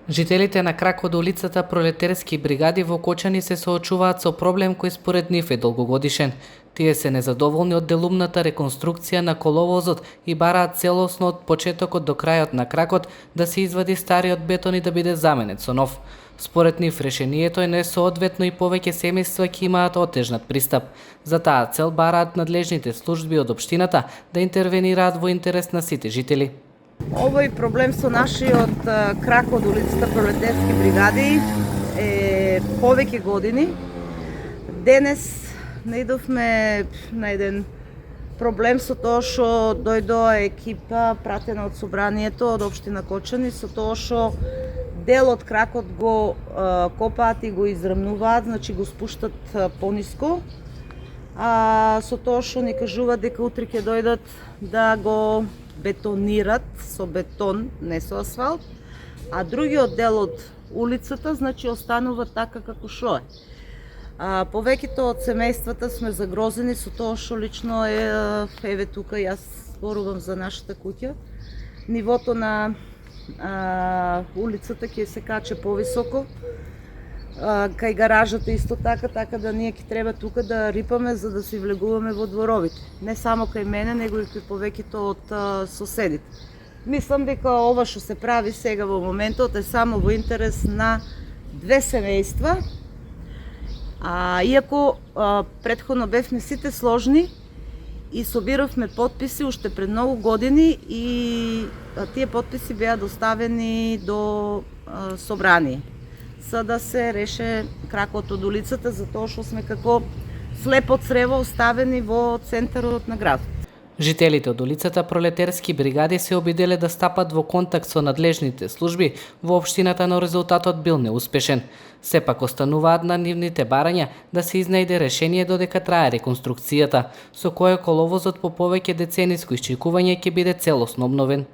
Жителите на крак од улицата Пролетерски бригади во Кочани се соочуваат со проблем кој според нив е долгогодишен. Тие се незадоволни од делумната реконструкција на коловозот и бараат целосно од почетокот до крајот на кракот да се извади стариот бетон и да биде заменет со нов. Според нив решението е несоодветно и повеќе семејства ќе имаат отежнат пристап. За таа цел бараат надлежните служби од општината да интервенираат во интерес на сите жители. Овој проблем со нашиот крак од улицата Пролетерски бригади е повеќе години. Денес наидовме на еден проблем со тоа што дојдоа екипа пратена од собранието од општина Кочани со тоа што дел од кракот го копаат и го израмнуваат, значи го спуштат пониско. Со тоа што ни кажуваат дека утре ќе дојдат да го бетонират со бетон, не со асфалт, а другиот дел од улицата, значи, останува така како што е. Повеќето од семејствата сме загрозени со тоа што лично еве тука јас зборувам за нашата куќа. Нивото на улицата ќе се каче повисоко, кај гаражата исто така да ние ќе треба тука да рипаме за да си влегуваме во дворовите. Не само кај мене, него и кај повеќето од соседите. Мислам дека ова што се прави сега во моментот е само во интерес на две семејства. Иако претходно бевме сите сложни и собиравме потписи уште пред многу години и тие потписи беа доставени до собрание за да се реше кракот од улицата, за тоа што сме како слепо црево оставени во центарот на градот. Жителите од улицата Пролетерски бригади се обиделе да стапат во контакт со надлежните служби во општината, но резултатот бил неуспешен. Сепак остануваат на нивните барања да се изнајде решение додека трае реконструкцијата, со кое коловозот по повеќе децениско исчекување ќе биде целосно обновен.